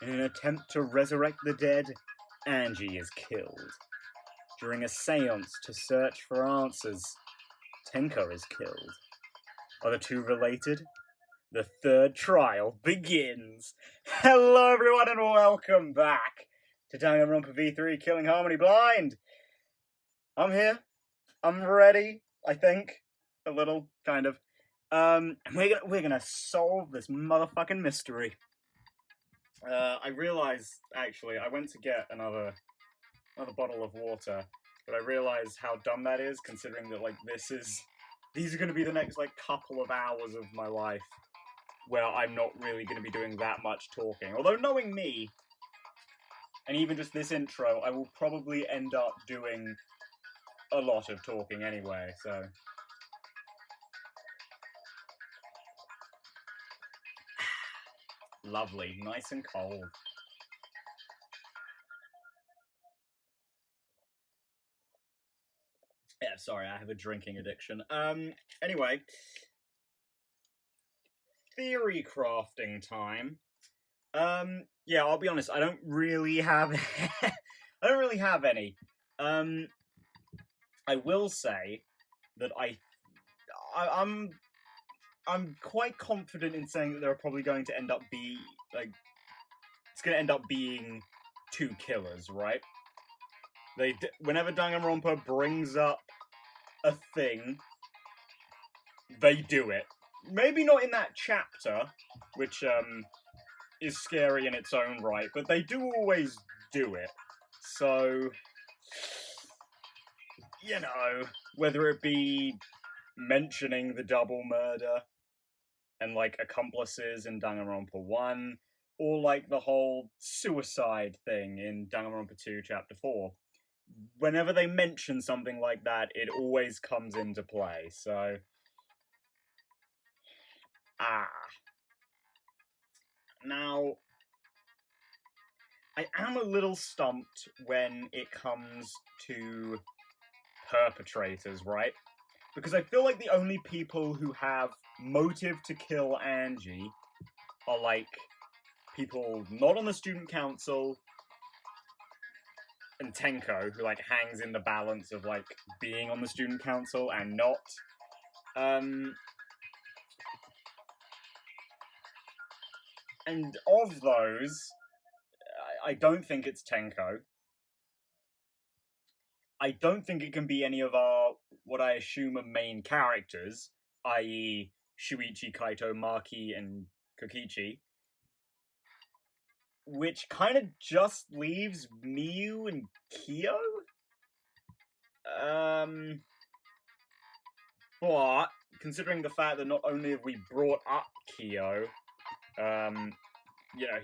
In an attempt to resurrect the dead, Angie is killed. During a seance to search for answers, Tenko is killed. Are the two related? The third trial begins. Hello, everyone, and welcome back to Danganronpa V3 Killing Harmony Blind. I'm here. I'm ready. I think a little, kind of. And we're gonna solve this motherfucking mystery. I realized actually I went to get another bottle of water, but I realized how dumb that is, considering that these are going to be the next couple of hours of my life where I'm not really going to be doing that much talking. Although knowing me, and even just this intro, I will probably end up doing a lot of talking anyway, so. Lovely, nice and cold. Yeah, sorry, I have a drinking addiction. Anyway. Theory crafting time. Yeah, I'll be honest, I don't really have any. I will say that I'm quite confident in saying that there are probably going to end up it's going to end up being two killers, right? Whenever Danganronpa brings up a thing, they do it. Maybe not in that chapter, which is scary in its own right, but they do always do it. So, you know, whether it be mentioning the double murder and accomplices in Danganronpa 1, or the whole suicide thing in Danganronpa 2 Chapter 4. Whenever they mention something like that, it always comes into play, so. Now, I am a little stumped when it comes to perpetrators, right? Because I feel like the only people who have motive to kill Angie are people not on the student council and Tenko, who hangs in the balance of being on the student council and not. And of those, I don't think it's Tenko. I don't think it can be any of our, what I assume are main characters, i.e. Shuichi, Kaito, Maki, and Kokichi. Which kind of just leaves Miyu and Kyo? But, considering the fact that not only have we brought up Kyo,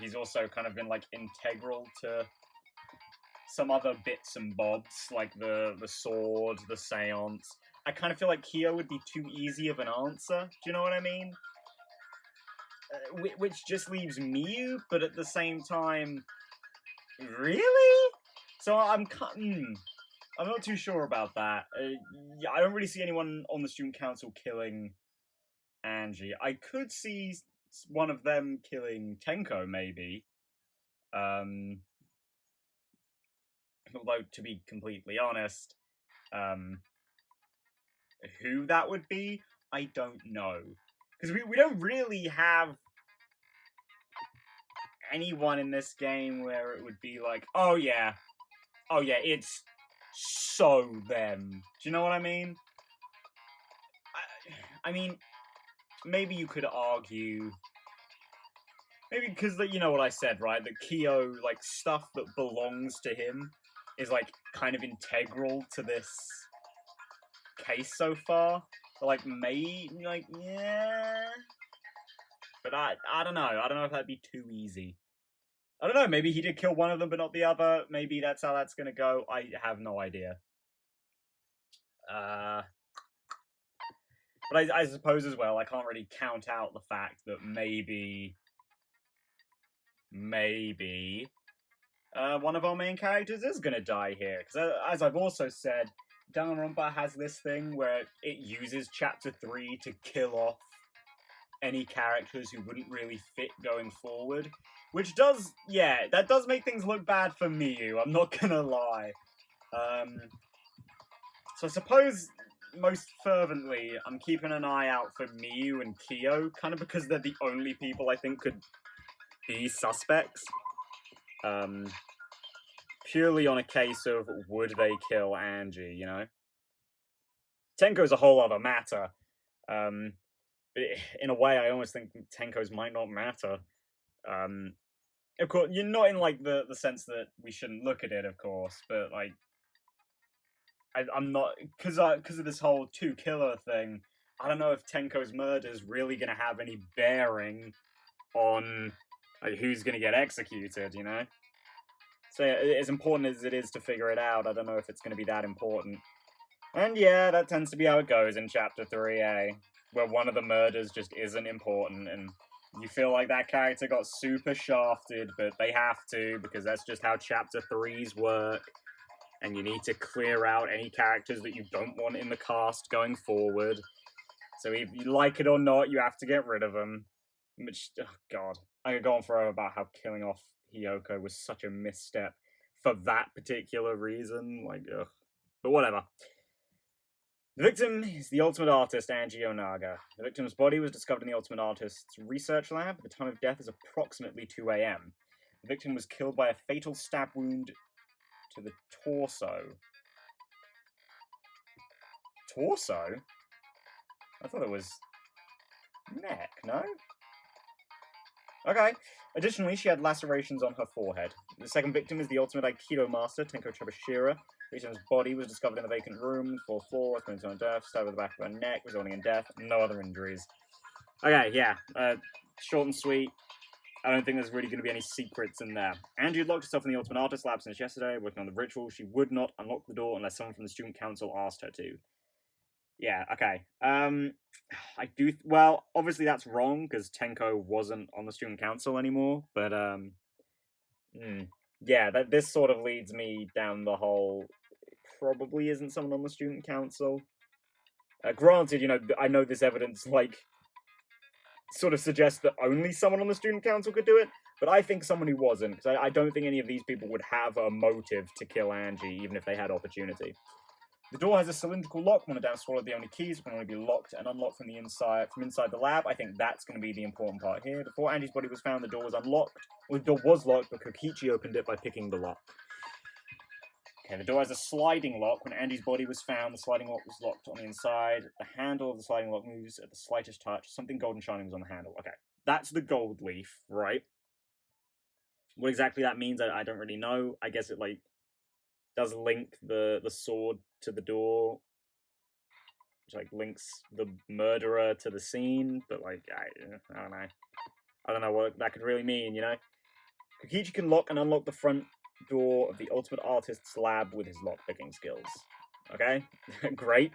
he's also kind of been, integral to some other bits and bobs, like the sword, the seance. I kind of feel like Kyo would be too easy of an answer. Do you know what I mean? Which just leaves Miyu, but at the same time, really? So I'm not too sure about that. I don't really see anyone on the student council killing Angie. I could see one of them killing Tenko, maybe. Although, to be completely honest, who that would be, I don't know. Because we don't really have anyone in this game where it would be oh yeah, it's so them. Do you know what I mean? I mean, maybe you could argue, maybe because you know what I said, right? That Kyo, stuff that belongs to him is kind of integral to this case so far. But, yeah. But I don't know. I don't know if that'd be too easy. I don't know. Maybe he did kill one of them, but not the other. Maybe that's how that's gonna go. I have no idea. But I suppose as well, I can't really count out the fact that maybe one of our main characters is gonna die here. Because as I've also said, Danganronpa has this thing where it uses Chapter 3 to kill off any characters who wouldn't really fit going forward. Which does, yeah, that does make things look bad for Miyu, I'm not gonna lie. So I suppose most fervently, I'm keeping an eye out for Miyu and Kyo, kind of because they're the only people I think could be suspects. Purely on a case of would they kill Angie, you know? Tenko's a whole other matter. But in a way, I almost think Tenko's might not matter. Of course, you're not in like the sense that we shouldn't look at it, of course, but like I'm not because of this whole two killer thing. I don't know if Tenko's murder is really gonna have any bearing on like, who's gonna get executed. You know. So yeah, as important as it is to figure it out, I don't know if it's gonna be that important. And yeah, that tends to be how it goes in Chapter 3A, where one of the murders just isn't important, and you feel like that character got super shafted, but they have to, because that's just how Chapter 3s work, and you need to clear out any characters that you don't want in the cast going forward. So if you like it or not, you have to get rid of them. Which, oh god, I could go on forever about how killing off Hiyoko was such a misstep for that particular reason, like, ugh. But whatever. The victim is the ultimate artist, Angie Onaga. The victim's body was discovered in the ultimate artist's research lab. The time of death is approximately 2 a.m. The victim was killed by a fatal stab wound to the torso. Torso? I thought it was neck, no? Okay. Additionally, she had lacerations on her forehead. The second victim is the ultimate Aikido master, Tenko Trebashira. The victim's body was discovered in the vacant room, 4th floor, experiencing on death, stabbed with the back of her neck, resulting in death, no other injuries. Okay, yeah. Short and sweet. I don't think there's really going to be any secrets in there. Angie had locked herself in the Ultimate Artist lab since yesterday, working on the ritual. She would not unlock the door unless someone from the student council asked her to. Yeah, okay. Well, obviously that's wrong, because Tenko wasn't on the student council anymore, but, yeah, this sort of leads me down the whole, probably isn't someone on the student council. Granted, you know, I know this evidence, like, sort of suggests that only someone on the student council could do it, but I think someone who wasn't, because I don't think any of these people would have a motive to kill Angie, even if they had opportunity. The door has a cylindrical lock. When a down swallowed the only keys can only be locked and unlocked from inside the lab. I think that's going to be the important part here. Before Angie's body was found, the door was unlocked. Well, the door was locked, but Kokichi opened it by picking the lock. Okay, the door has a sliding lock. When Angie's body was found, the sliding lock was locked on the inside. The handle of the sliding lock moves at the slightest touch. Something golden shining was on the handle. Okay, that's the gold leaf, right? What exactly that means, I don't really know. I guess it, like, does link the sword to the door, which like links the murderer to the scene, but like I don't know what that could really mean, you know. Kokichi can lock and unlock the front door of the Ultimate Artist's lab with his lockpicking skills. Okay, great.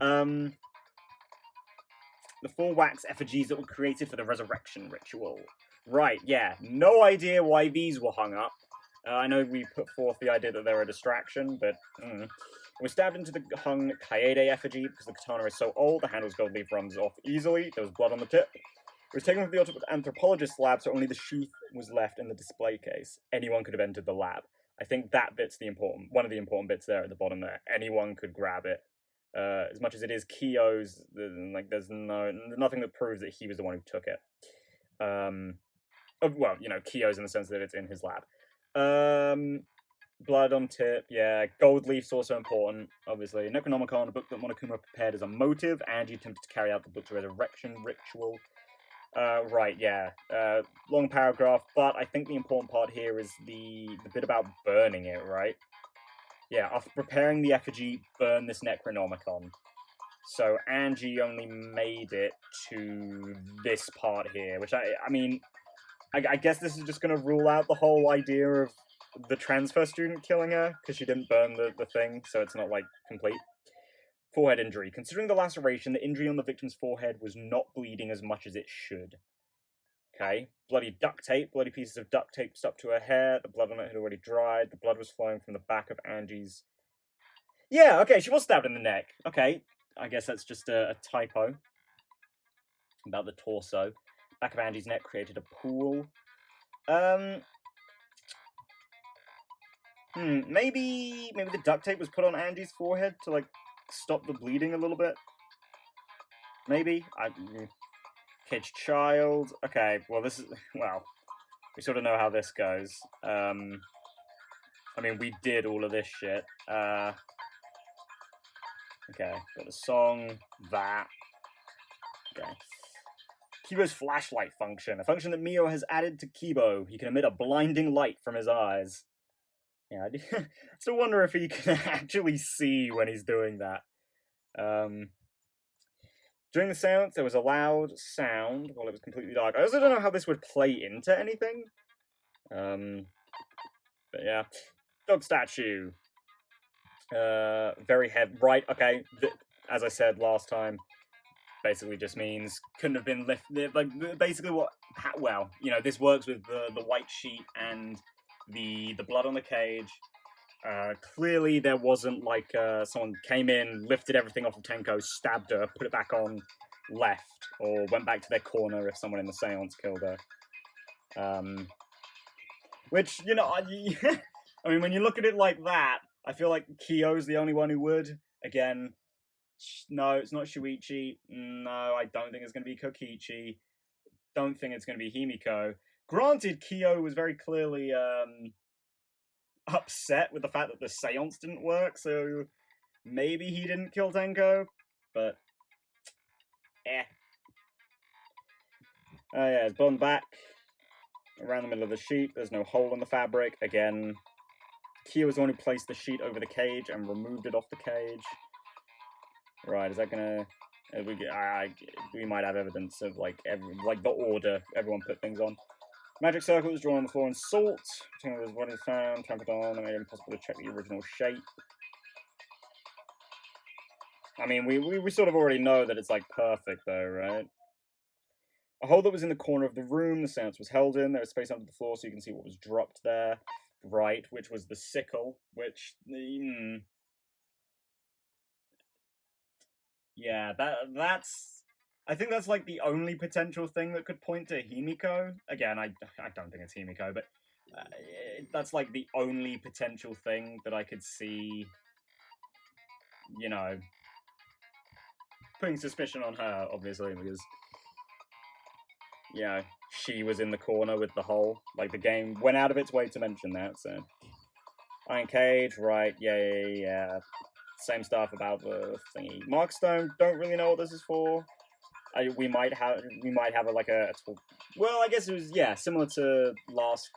The 4 wax effigies that were created for the resurrection ritual. Right, yeah, no idea why these were hung up. I know we put forth the idea that they're a distraction, but we stabbed into the hung Kaede effigy because the katana is so old, the handle's gold leaf runs off easily, there was blood on the tip. It was taken from the ultimate anthropologist's lab, so only the sheath was left in the display case. Anyone could have entered the lab. I think that bit's one of the important bits there at the bottom there. Anyone could grab it. As much as it is Kyo's, like there's nothing that proves that he was the one who took it. Well, you know, Kyo's in the sense that it's in his lab. Blood on tip, yeah. Gold leaf's also important, obviously. Necronomicon, a book that Monokuma prepared as a motive. Angie attempted to carry out the book's resurrection ritual. Right, yeah. Long paragraph, but I think the important part here is the bit about burning it, right? Yeah, after preparing the effigy, burn this Necronomicon. So Angie only made it to this part here, which I mean, I guess this is just going to rule out the whole idea of the transfer student killing her, because she didn't burn the thing, so it's not, like, complete. Forehead injury. Considering the laceration, the injury on the victim's forehead was not bleeding as much as it should. Okay. Bloody duct tape. Bloody pieces of duct tape stuck to her hair. The blood on it had already dried. The blood was flowing from the back of Angie's... Yeah, okay, she was stabbed in the neck. Okay. I guess that's just a typo. about the torso. Back of Angie's neck created a pool. Maybe the duct tape was put on Angie's forehead to, like, stop the bleeding a little bit. Maybe? Caged child. Okay, well, this is... Well, we sort of know how this goes. I mean, we did all of this shit. Okay, got the song, that. Okay. Kibo's flashlight function. A function that Mio has added to Kibo. He can emit a blinding light from his eyes. Yeah, I still wonder if he can actually see when he's doing that. During the seance, there was a loud sound while it was completely dark. I also don't know how this would play into anything. But yeah. Dog statue. Very heavy. Right, okay. As I said last time, basically just means couldn't have been lifted. Like, basically what... Well, you know, this works with the white sheet and the blood on the cage. Clearly there wasn't, like, someone came in, lifted everything off of Tenko, stabbed her, put it back on, left, or went back to their corner if someone in the seance killed her. Which, you know, I mean, when you look at it like that, I feel like Kyo's the only one who would. Again, no, it's not Shuichi. No, I don't think it's going to be Kokichi. Don't think it's going to be Himiko. Granted, Kyo was very clearly upset with the fact that the seance didn't work, so maybe he didn't kill Tenko, but Oh yeah, it's blown back around the middle of the sheet. There's no hole in the fabric. Again, Kyo was the one who placed the sheet over the cage and removed it off the cage. Right, is that gonna... we might have evidence of, like, the order everyone put things on. Magic circle was drawn on the floor in salt. Tingle was what is found, trampled on, and made it impossible to check the original shape. I mean, we sort of already know that it's, like, perfect, though, right? A hole that was in the corner of the room the seance was held in. There was space under the floor so you can see what was dropped there. Right, which was the sickle, which... Yeah, that's... I think that's, like, the only potential thing that could point to Himiko. Again, I don't think it's Himiko, but that's, like, the only potential thing that I could see, you know, putting suspicion on her, obviously, because, you know, she was in the corner with the hole. Like, the game went out of its way to mention that, so... Iron cage, right, yeah. Same stuff about the thingy. Markstone, don't really know what this is for. We might have a well, I guess it was, yeah, similar to last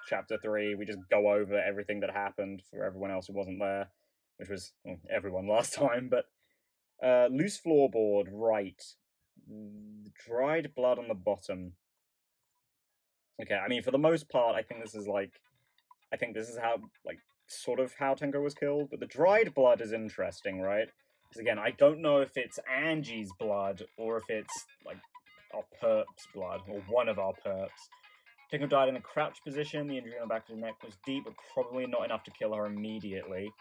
chapter 3. We just go over everything that happened for everyone else who wasn't there, which was everyone last time. But loose floorboard, right? Dried blood on the bottom. Okay, I mean, for the most part, I think this is how, like, sort of how Tenko was killed. But the dried blood is interesting, right? Because again, I don't know if it's Angie's blood or if it's, like, our perp's blood, or one of our perps. Tenko died in a crouched position. The injury on the back of the neck was deep, but probably not enough to kill her immediately.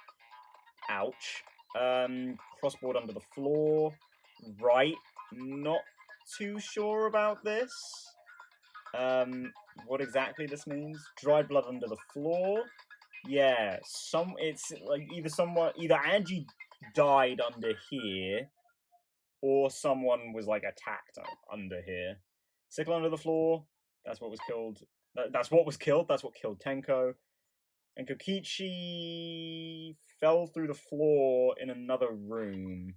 Ouch. Crossboard under the floor. Right. Not too sure about this. What exactly this means. Dried blood under the floor. Yeah, it's like either Angie died under here, or someone was, like, attacked under here. Sickle under the floor. That's what was killed. That's what was killed. That's what killed Tenko. And Kokichi fell through the floor in another room.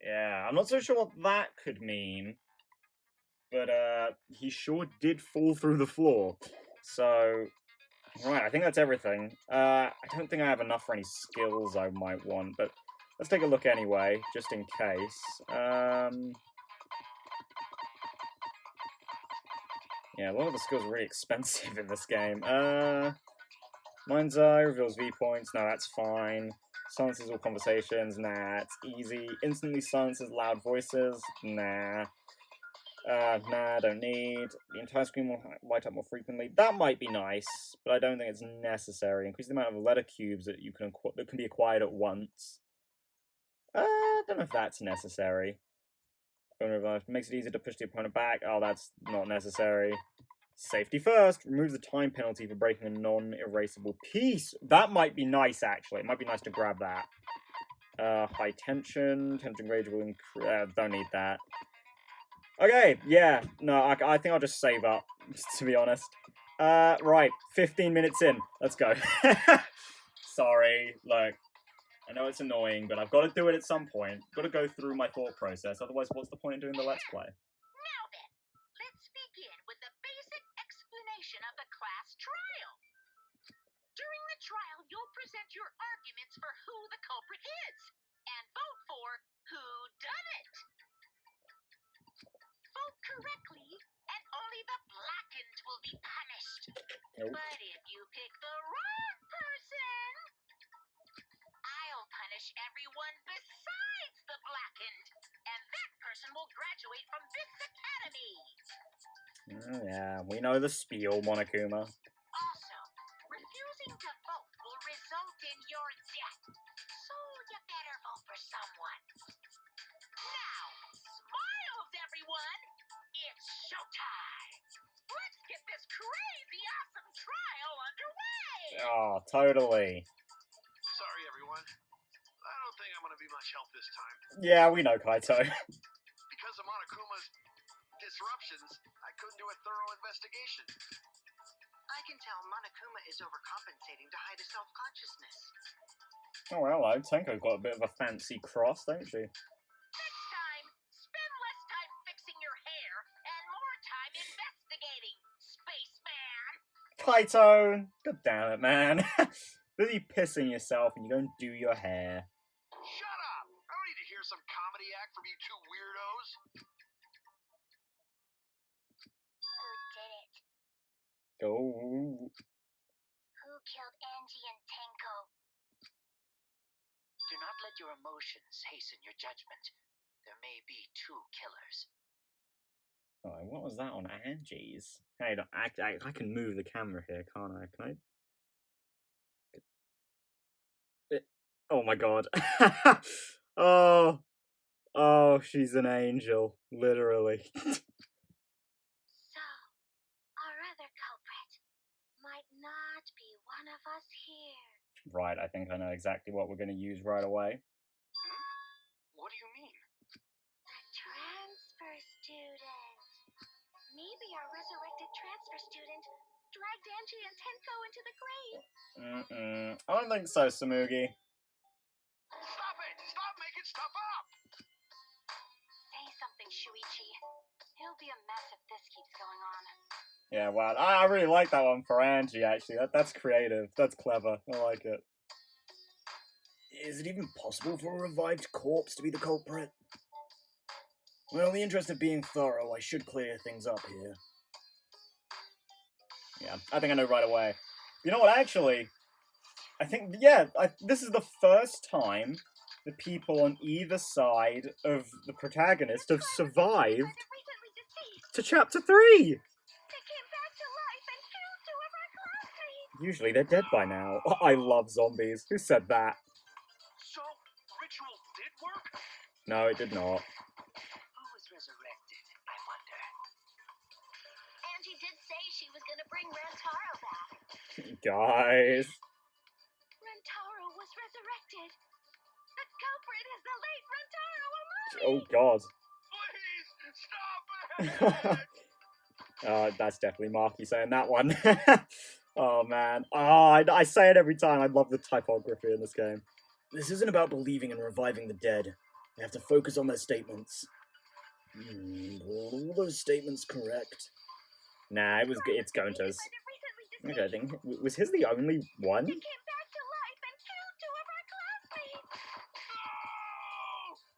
Yeah, I'm not so sure what that could mean. But he sure did fall through the floor. So, right, I think that's everything. I don't think I have enough for any skills I might want, but let's take a look anyway, just in case. Yeah, a lot of the skills are really expensive in this game. Mind's Eye reveals viewpoints. No, that's fine. Silences all conversations. Nah, it's easy. Instantly silences loud voices. Nah. Nah, don't need. The entire screen will light up more frequently. That might be nice, but I don't think it's necessary. Increase the amount of letter cubes that that can be acquired at once. I don't know if that's necessary. Makes it easier to push the opponent back. Oh, that's not necessary. Safety first. Removes the time penalty for breaking a non-erasable piece. That might be nice, actually. It might be nice to grab that. High tension. Tension rage will increase. Don't need that. Okay, yeah. No, I think I'll just save up, to be honest. Right. 15 minutes in. Let's go. Sorry. Look, I know it's annoying, but I've got to do it at some point. Got to go through my thought process. Otherwise, what's the point in doing the Let's Play? Now then, let's begin with the basic explanation of the class trial. During the trial, you'll present your arguments for who the culprit is, and vote for who done it. Vote correctly, and only the blackened will be punished. Nope. But if you pick the wrong person, I'll punish everyone besides the blackened, and that person will graduate from this academy. Yeah, we know the spiel, Monokuma. Also, refusing to vote will result in your death, so you better vote for someone. Now, smiles, everyone! It's showtime! Let's get this crazy awesome trial underway! Oh, totally. Sorry, everyone. I don't think I'm going to be much help this time. Yeah, we know Kaito. Because of Monokuma's disruptions, I couldn't do a thorough investigation. I can tell Monokuma is overcompensating to hide his self-consciousness. Oh, hello. Tenko's got a bit of a fancy cross, don't she? Next time, spend less time fixing your hair and more time investigating, spaceman! Kaito! God damn it, man. Busy pissing yourself and you go and do your hair. Shut up! I don't need to hear some comedy act from you two weirdos. Who did it? Oh. Who killed Angie and Tenko? Do not let your emotions hasten your judgment. There may be two killers. Oh, what was that on Angie's? Hey, I can move the camera here, can't I? Can I? Oh my god. Oh, she's an angel, literally. So, our other culprit might not be one of us here. Right, I think I know exactly what we're going to use right away. What do you mean? The transfer student. Maybe our resurrected transfer student dragged Angie and Tenko into the grave. I don't think so, Samugi. Stop it! Stop making stuff up! Say something, Shuichi. It'll be a mess if this keeps going on. Yeah, wow. I really like that one for Angie, actually. That's creative. That's clever. I like it. Is it even possible for a revived corpse to be the culprit? Well, in the interest of being thorough, I should clear things up here. Yeah, I think I know right away. You know what, actually? I think, yeah, this is the first time the people on either side of the protagonist have survived to chapter 3! They came back to life and killed two of our classmates! Usually they're dead by now. I love zombies. Who said that? So, ritual did work? No, it did not. Who was resurrected, I wonder? Angie did say she was gonna bring Rantaro back. Guys. Rantaro was resurrected. The culprit is the late Rantaro Amami! Oh, God. Please, stop it! That's definitely Marky saying that one. Oh, man. Oh, I say it every time. I love the typography in this game. This isn't about believing and reviving the dead. You have to focus on their statements. All those statements correct? Nah, it's Gonta's. Okay, I think, was his the only one? They came back to life and killed two of our classmates!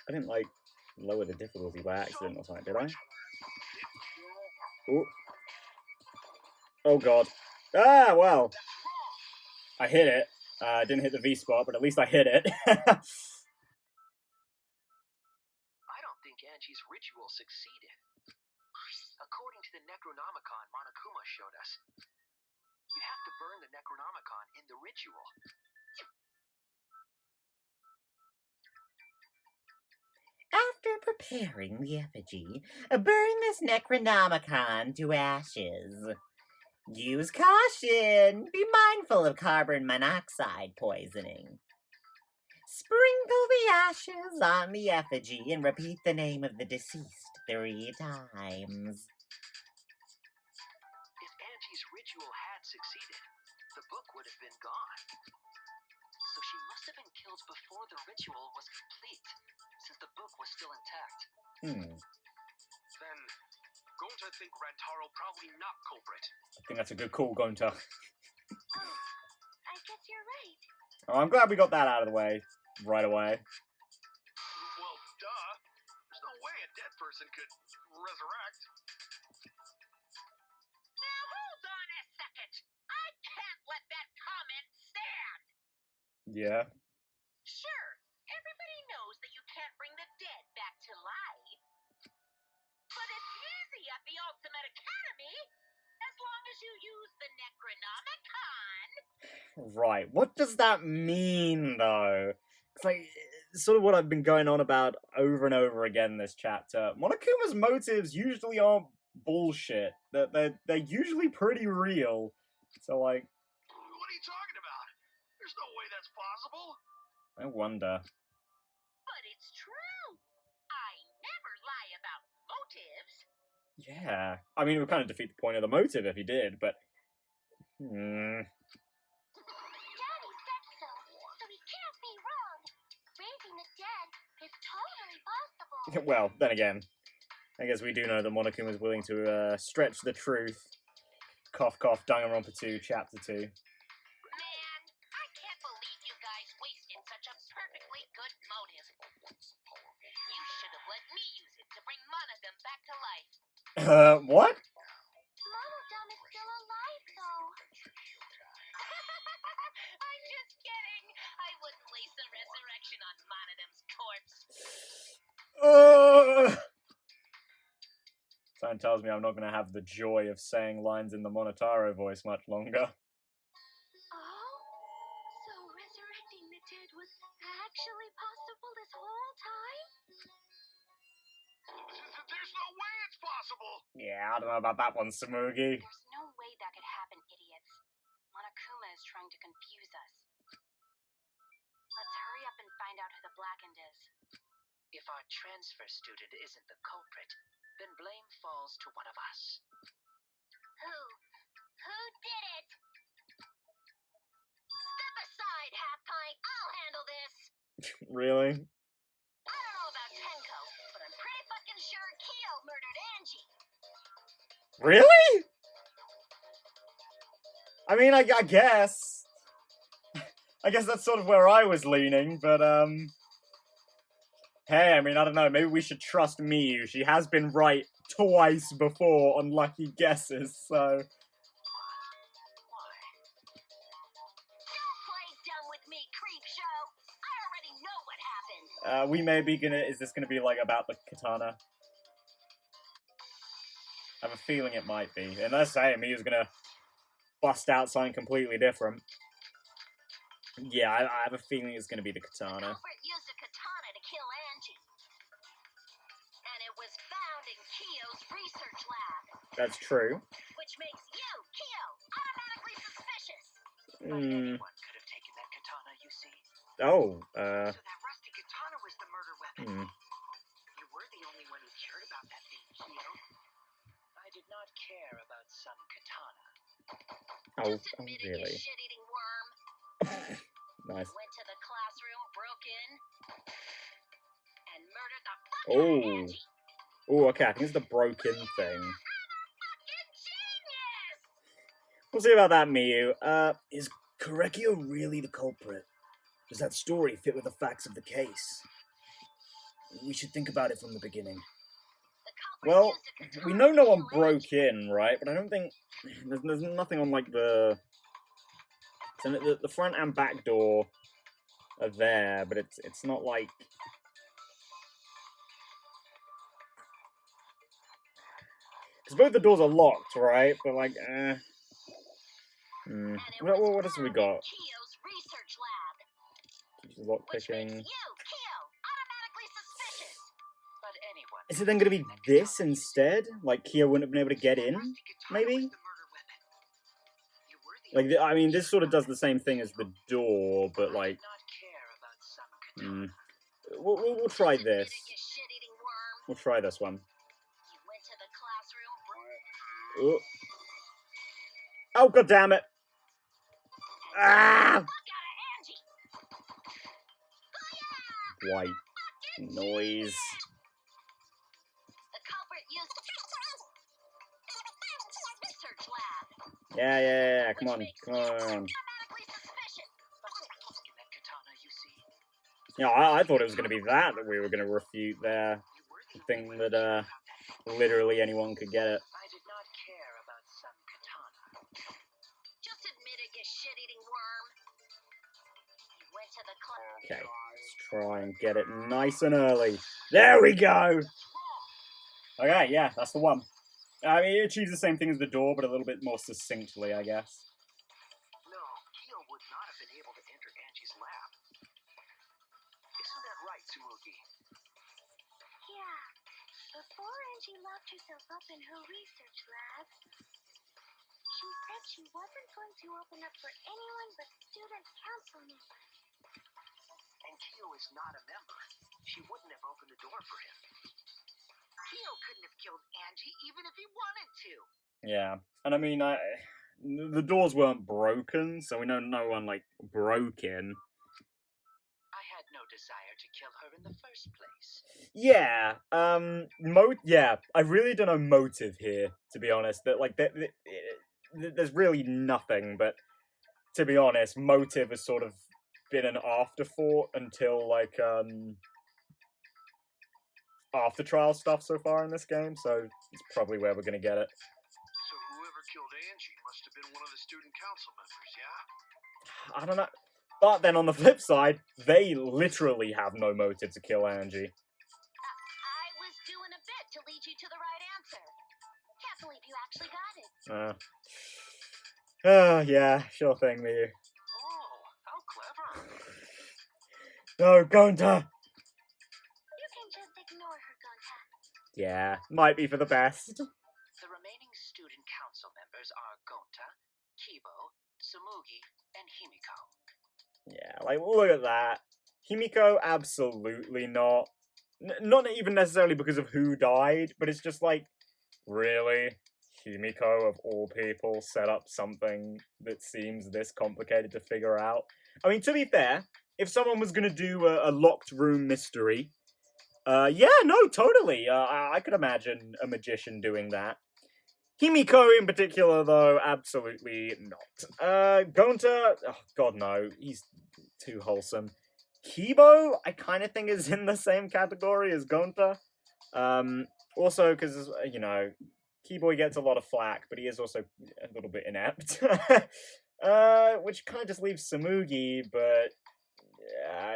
I didn't, like, lower the difficulty by accident or something, did I? Ooh. Oh, God. Ah, well. I hit it. I didn't hit the V-spot, but at least I hit it. I don't think Angie's ritual succeeded. According to the Necronomicon Monokuma showed us, you have to burn the Necronomicon in the ritual. After preparing the effigy, burn this Necronomicon to ashes. Use caution. Be mindful of carbon monoxide poisoning. Sprinkle the ashes on the effigy and repeat the name of the deceased 3 times. If Angie's ritual had succeeded, the book would have been gone. So she must have been killed before the ritual was complete, since the book was still intact. Then, Gonta think Rantaro probably not culprit. I think that's a good call, Gonta. Oh, I guess you're right. Oh, I'm glad we got that out of the way right away. Well, duh. There's no way a dead person could resurrect. Now hold on a second. I can't let that comment stand. Yeah. Sure, everybody knows that you can't bring the dead back to life. But it's easy at the Ultimate Academy, as long as you use the Necronomicon. Right. What does that mean, though? It's like, sort of what I've been going on about over and over again this chapter. Monokuma's motives usually aren't bullshit. They're usually pretty real. So, like... What are you talking about? There's no way that's possible. I wonder. But it's true. I never lie about motives. Yeah. I mean, it would kind of defeat the point of the motive if he did, but... Daddy said so he can't be wrong. Raising the dead is totally possible. Well, then again, I guess we do know that Monokuma's willing to stretch the truth. Cough, cough, Danganronpa 2, Chapter 2. Man, I can't believe you guys wasted such a perfectly good motive. You should have let me use it to bring Monogam back to life. What? Monogam is still alive, though. I'm just kidding. I wouldn't waste a resurrection on Monogam's corpse. Sign tells me I'm not going to have the joy of saying lines in the Monotaro voice much longer. Oh? So resurrecting the dead was actually possible this whole time? There's no way it's possible. Yeah, I don't know about that one, Samugi. There's no way that could happen, idiots. Monokuma is trying to confuse us. Let's hurry up and find out who the Blackened is. If our transfer student isn't the culprit, then blame falls to one of us. Who? Who did it? Step aside, Half Pint. I'll handle this. Really? I don't know about Tenko, but I'm pretty fucking sure Kyo murdered Angie. Really? I mean, I guess. I guess that's sort of where I was leaning, but, hey, I mean, I don't know, maybe we should trust Miyu. She has been right twice before on lucky guesses, so... Why? Don't play dumb with me, Creepshow. I already know what happened. we may be gonna... Is this gonna be, like, about the katana? I have a feeling it might be. Unless, hey, Miyu's gonna bust out something completely different. Yeah, I have a feeling it's gonna be the The katana. culprit used a katana to kill Angie. And it was found in Kyo's research lab. That's true. Which makes you, Kyo, automatically suspicious. But anyone could have taken that katana, you see. Oh, So that rusty katana was the murder weapon. You were the only one who cared about that thing, Kyo. I did not care about some katana. Oh, Just admit it, really? you shit-eating worm. Nice. Went to the classroom, broke in, and murdered the fuck out of Oh. Angie. Oh, okay, I think it's the broken thing. I'm a fucking genius! We'll see about that, Miyu. Is Korekio really the culprit? Does that story fit with the facts of the case? We should think about it from the beginning. The culprit Well, used a katana we know to no one kill broke Angie. in, right? But I don't think... There's nothing on, like, the... So the front and back door are there, but it's not like... Because both the doors are locked, right? But, like, And it What was else have we found in got? Kyo's research lab. Lock Which makes picking. you, Kyo, automatically suspicious. Is it then going to be this instead? Like, Kyo wouldn't have been able to get in, maybe? Like, I mean, this sort of does the same thing as the door, but, like... We'll try this. We'll try this one. Oh, oh god damn it! Ah! White noise. Yeah, come on. Yeah, I thought it was going to be that we were going to refute there. The thing that, literally anyone could get it. I did not care about some katana. Just admit it, you shit-eating worm. You went to the club. Okay, let's try and get it nice and early. There we go! Okay, yeah, that's the one. I mean, it achieves the same thing as the door, but a little bit more succinctly, I guess. No, Kyo would not have been able to enter Angie's lab. Isn't that right, Tsumugi? Yeah. Before Angie locked herself up in her research lab, she said she wasn't going to open up for anyone but student council members. And Kyo is not a member. She wouldn't have opened the door for him. Kyo couldn't have killed Angie even if he wanted to. Yeah, and I mean, the doors weren't broken, so we know no one, like, broke in. I had no desire to kill her in the first place. Yeah, yeah, I really don't know motive here, to be honest. That, like, there's really nothing, but to be honest, motive has sort of been an afterthought until, like, after trial stuff so far in this game, so it's probably where we're gonna get it. So whoever killed Angie must have been one of the student council members, yeah? I don't know. But then on the flip side, they literally have no motive to kill Angie. I was doing a bit to lead you to the right answer. Can't believe you actually got it. Yeah, sure thing, Miyu. Oh, how clever. No, Gonta! You can just ignore her, Gonta. Yeah, might be for the best. The remaining student council members are Gonta, Kibo, Tsumugi, and Himiko. Yeah, like, look at that. Himiko, absolutely not. Not even necessarily because of who died, but it's just like, really? Himiko, of all people, set up something that seems this complicated to figure out? I mean, to be fair, if someone was going to do a locked room mystery, yeah, no, totally. I could imagine a magician doing that. Himiko in particular, though, absolutely not. Gonta, oh god no, he's too wholesome. Kibo, I kind of think is in the same category as Gonta. Also, because, you know, Kibo gets a lot of flack, but he is also a little bit inept. Which kind of just leaves Tsumugi, but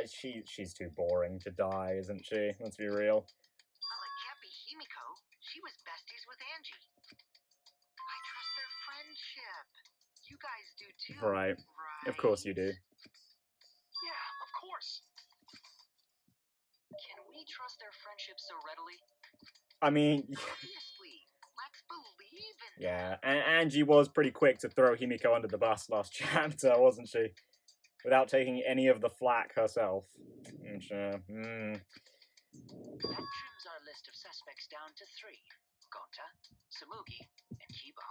she's too boring to die, isn't she? Let's be real. Well, it can't be Himiko. She was besties with Angie. I trust their friendship. You guys do too, Right. Of course you do. Yeah, of course. Can we trust their friendship so readily? I mean, Obviously. Let's believe in yeah, and Angie was pretty quick to throw Himiko under the bus last chapter, wasn't she? Without taking any of the flack herself. Sure. That trims our list of suspects down to 3. Gonta, Tsumugi, and Kibo.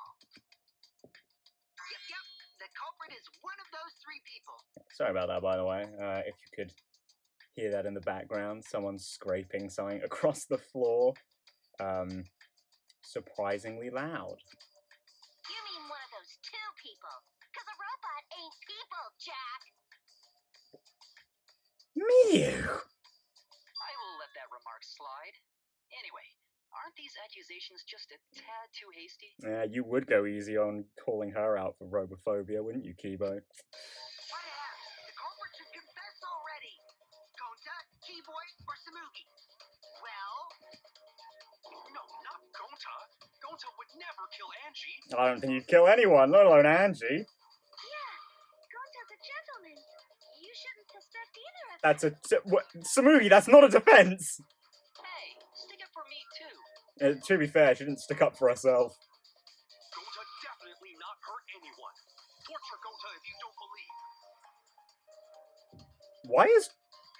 Yep. The culprit is one of those 3 people. Sorry about that, by the way. If you could hear that in the background, someone's scraping something across the floor. Surprisingly loud. You mean one of those 2 people? Because a robot ain't people, Jack. Miyu! I will let that remark slide. Anyway, aren't these accusations just a tad too hasty? Yeah, you would go easy on calling her out for robophobia, wouldn't you, Kibo? What the culprit should confess already. Gonta, Keyboy, or Tsumugi? Well... No, not Gonta. Gonta would never kill Angie. I don't think you'd kill anyone, let alone Angie. Yeah, Gonta's a gentleman. You shouldn't suspect either of That's a... What, Tsumugi, that's not a defense! Hey, stick it for me too. To be fair, she didn't stick up for herself. Gota definitely not hurt anyone. Torture Gota if you don't believe. Why has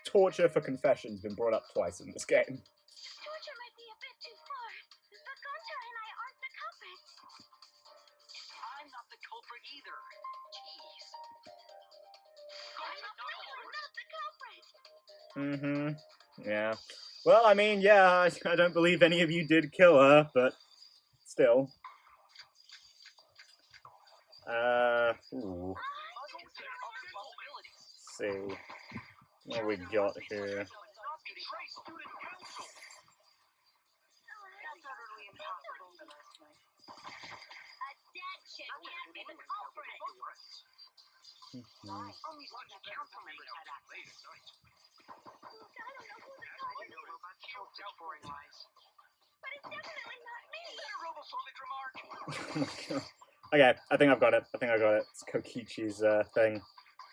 torture for confessions been brought up twice in this game? Torture might be a bit too far, but Gunter and I aren't the culprits. I'm not the culprit either. Jeez. I'm not the culprit. Yeah. Well, I mean, yeah, I don't believe any of you did kill her, but still. Ooh. Let's see. What we got here? A dead chick can't be the culprit. Only student council members had access. Look, I don't know who the I culprit know is, robot killed such boring lies. but it's definitely not me. Is that a robophobic remark? Okay, I think I've got it. It's Kokichi's thing.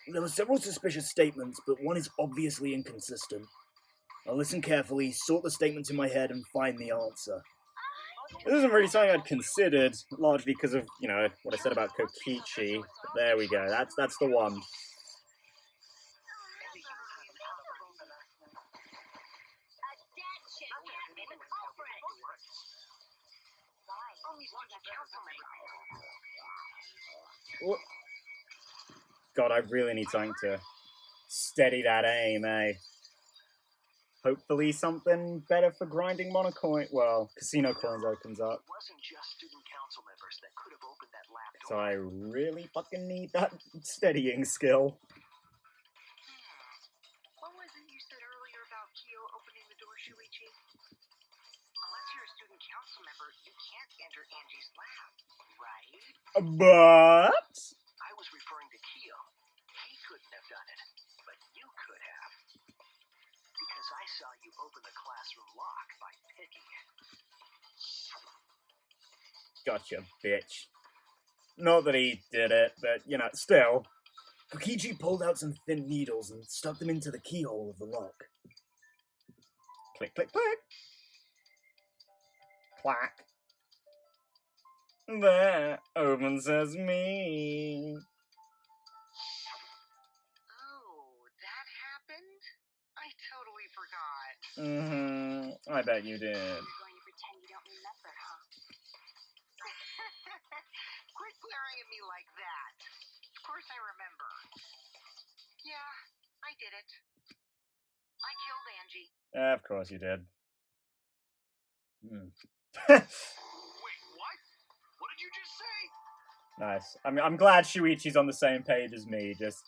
There were several suspicious statements, but one is obviously inconsistent. I'll listen carefully, sort the statements in my head, and find the answer. This isn't really something I'd considered, largely because of, you know, what I said about Kokichi. But there we go. That's the one. A dead chick can't be the culprit. Only student council members. God, I really need something to steady that aim, eh? Hopefully something better for grinding monocoin. Well, casino coins opens up. It wasn't just student council members that could have opened that lab door. So I really fucking need that steadying skill. What was it you said earlier about Kyo opening the door, Shuichi? Unless you're a student council member, you can't enter Angie's lab, right? But I was referring to Kyo. He couldn't have done it, but you could have. Because I saw you open the classroom lock by picking it. gotcha, bitch. Not that he did it, but, you know, still. Kokichi pulled out some thin needles and stuck them into the keyhole of the lock. Click, click, click. Clack. There, open sesame. Oh, that happened? I totally forgot. I bet you did. You're going to pretend you don't remember, huh? Quit glaring at me like that. Of course I remember. Yeah, I did it. I killed Angie. Of course you did. Wait, what? What did you just say? Nice. I'm glad Shuichi's on the same page as me. Just,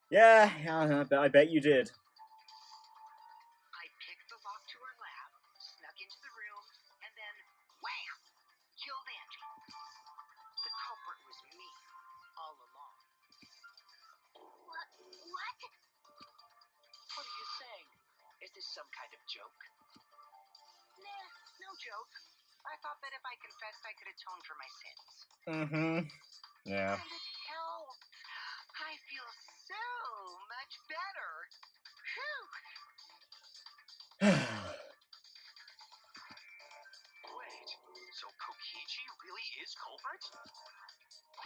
yeah, I bet you did. I picked the lock to her lab, snuck into the room, and then wham! Killed Angie. The culprit was me, all along. What? What are you saying? Is this some kind of joke? Nah, no joke. I thought that if I confessed, I could atone for my sins. Yeah. And it helped. I feel so much better. Whew. Wait, so Kokichi really is culprit?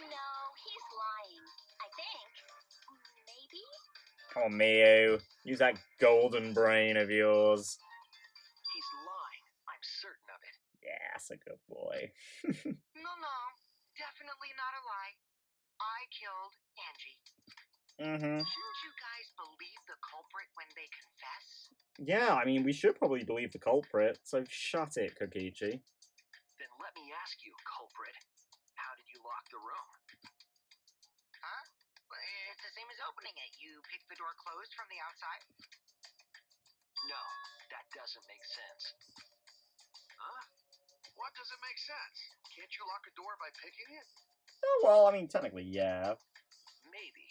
No, he's lying. I think. Maybe? Come on, Mio. Use that golden brain of yours. He's lying. I'm certain of it. Yeah, that's a good boy. No, definitely not a lie. I killed Angie. Shouldn't you guys believe the culprit when they confess? Yeah, I mean, we should probably believe the culprit, so shut it, Kokichi. Then let me ask you, culprit, how did you lock the room? Huh? It's the same as opening it. You pick the door closed from the outside. No, that doesn't make sense. Huh? What doesn't make sense? Can't you lock a door by picking it? Oh, well, I mean, technically, yeah. Maybe,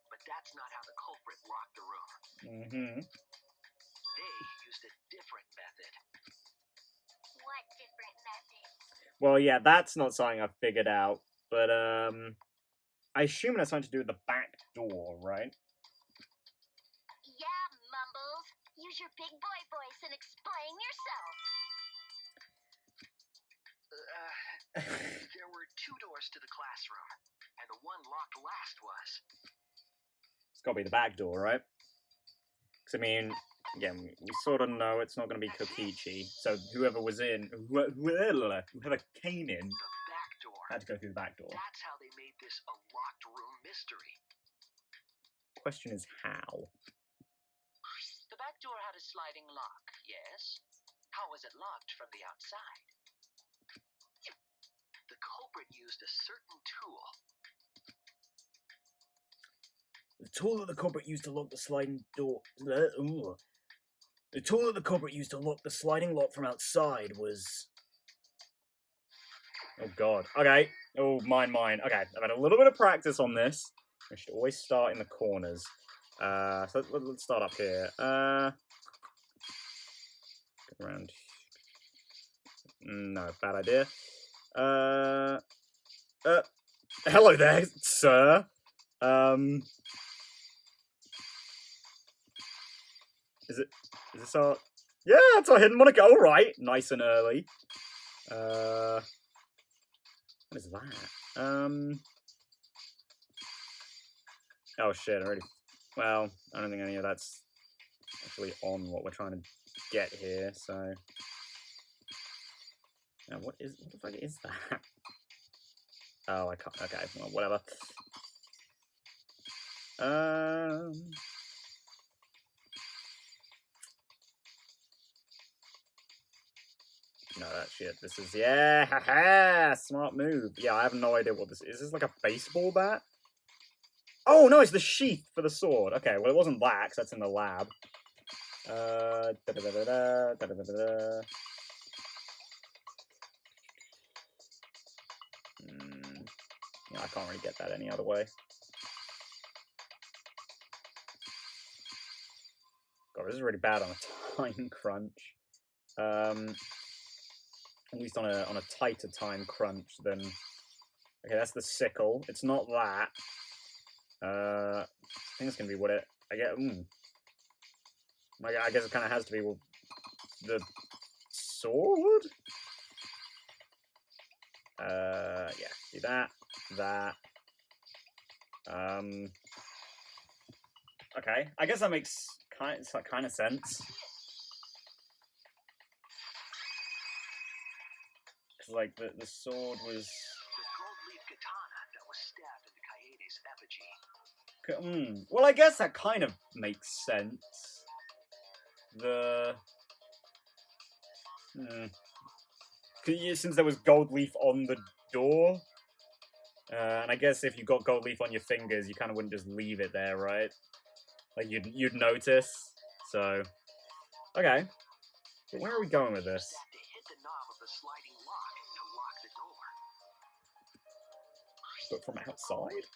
but that's not how the culprit locked the room. They used a different method. What different method? Well, yeah, that's not something I've figured out, but, I assume it has something to do with the back door, right? Yeah, Mumbles. Use your big boy voice and explain yourself. There were 2 doors to the classroom, and the one locked last was. It's gotta be the back door, right? Because, I mean, again, we sort of know it's not gonna be Kokichi, so whoever was in, whoever came in, The back door. had to go through the back door. That's how they made this a locked room mystery. Question is how? The back door had a sliding lock, yes? How was it locked from the outside? The culprit used a certain tool. The tool that the culprit used to lock the sliding door. The tool that the culprit used to lock the sliding lock from outside was. Oh god. Okay. Oh, mine. Okay, I've had a little bit of practice on this. I should always start in the corners. So let's start up here. Go around. No, bad idea. Hello there, sir. Is this our... Yeah, it's our hidden Monica. All right. Nice and early. What is that? Oh, shit. Already... Well, I don't think any of that's actually on what we're trying to get here, so... Now, what the fuck is that? Oh, I can't... Okay, well, whatever. No, that shit. This is... Yeah, haha! Smart move. Yeah, I have no idea what this is. Is this like a baseball bat? Oh, no, it's the sheath for the sword. Okay, well, it wasn't that, because that's in the lab. Yeah, I can't really get that any other way. God, this is really bad on a time crunch. At least on a tighter time crunch than... Okay, that's the sickle. It's not that. I think it's gonna be what it... I guess it kind of has to be the sword? Yeah, do that. Okay, I guess that makes kind of sense. Because, like, the sword was... The gold leaf katana that was stabbed into Kaede's effigy. Well, I guess that kind of makes sense. Since there was gold leaf on the door, and I guess if you got gold leaf on your fingers, you kind of wouldn't just leave it there, right? Like you'd notice. So, okay. But where are we going with this? To hit the knob of the sliding lock to lock the door. But from outside?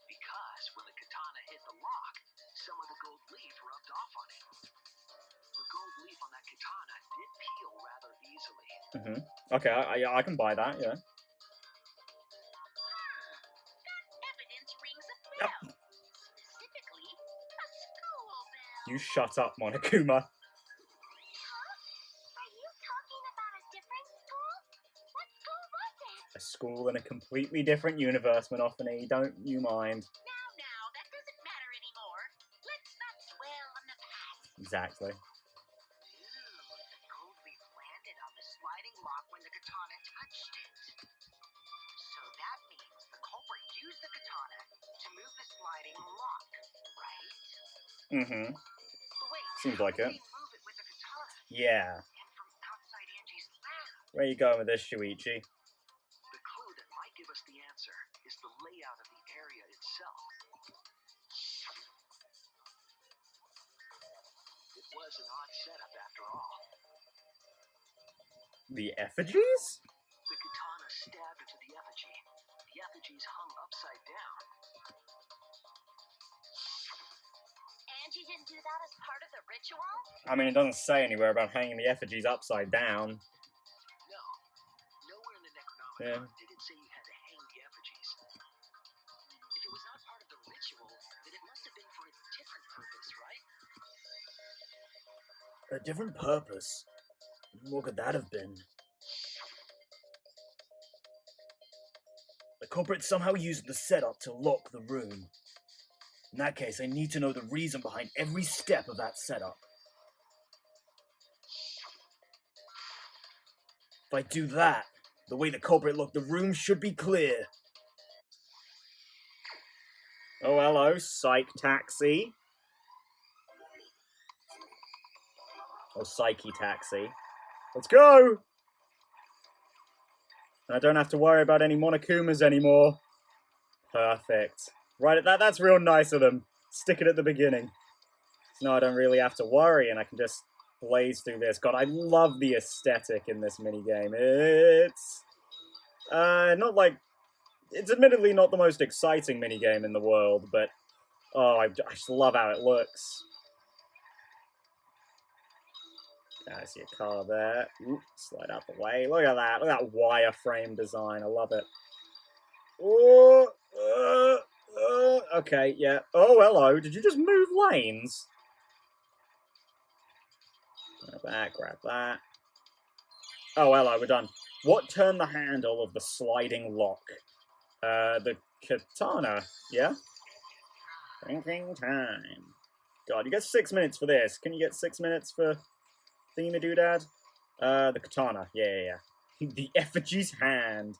Because when the katana hit the lock, some of the gold leaf rubbed off on it. The gold leaf on that katana did peel rather easily. Okay, I can buy that, yeah. That evidence rings a bell. Specifically, a school bell. You shut up, Monokuma. Huh? Are you talking about a different school? What school was it? A school in a completely different universe, Monophony. Don't you mind. Now, that doesn't matter anymore. Let's not dwell on the past. Exactly. The gold leaf landed on the sliding lock when the katana touched it. So that means the culprit used the katana to move the sliding lock, right? But wait, Seems like How it. did they move it with the katana? Yeah. And from outside Angie's lab. Where are you going with this, Shuichi? the clue that might give us the answer is the layout of the area itself. It was an odd setup after all. The effigies? The katana stabbed into the effigy. The effigies hung upside down. Angie didn't do that as part of the ritual? I mean, it doesn't say anywhere about hanging the effigies upside down. No. Nowhere in the Necronomicon Yeah. did it say you had to hang the effigies. If it was not part of the ritual, then it must have been for a different purpose, right? A different purpose? What could that have been? The culprit somehow used the setup to lock the room. In that case, I need to know the reason behind every step of that setup. If I do that, the way the culprit locked the room should be clear. Oh, hello, Psych Taxi. Or Psyche Taxi. Let's go! And I don't have to worry about any Monokumas anymore. Perfect. Right, that's real nice of them. Stick it at the beginning. So now I don't really have to worry and I can just blaze through this. God, I love the aesthetic in this minigame. It's... not like... It's admittedly not the most exciting minigame in the world, but... Oh, I just love how it looks. I see a car there. Oop, slide out the way. Look at that. Look at that wireframe design. I love it. Oh, okay, yeah. Oh, hello. Did you just move lanes? Grab that, grab that. Oh, hello, we're done. What turned the handle of the sliding lock? The katana, yeah? Drinking time. God, you get 6 minutes for this. Can you get 6 minutes for Thema-Doodad? The katana, yeah. The effigy's hand.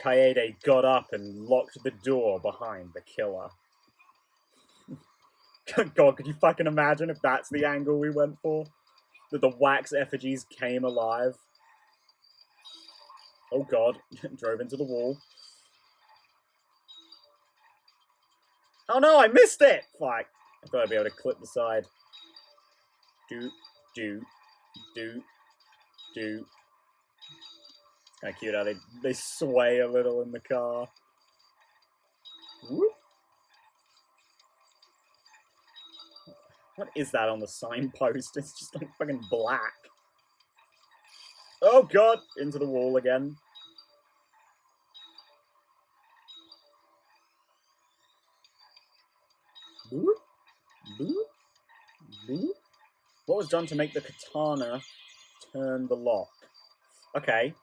Kaede got up and locked the door behind the killer. God, could you fucking imagine if that's the angle we went for? That the wax effigies came alive? Oh god, drove into the wall. Oh no, I missed it! Fuck. I thought I'd be able to clip the side. Do. It's kind of cute how they sway a little in the car. Whoop. What is that on the signpost? It's just like fucking black. Oh god! Into the wall again. Boop. Boop. Boop. What was done to make the katana turn the lock? Okay.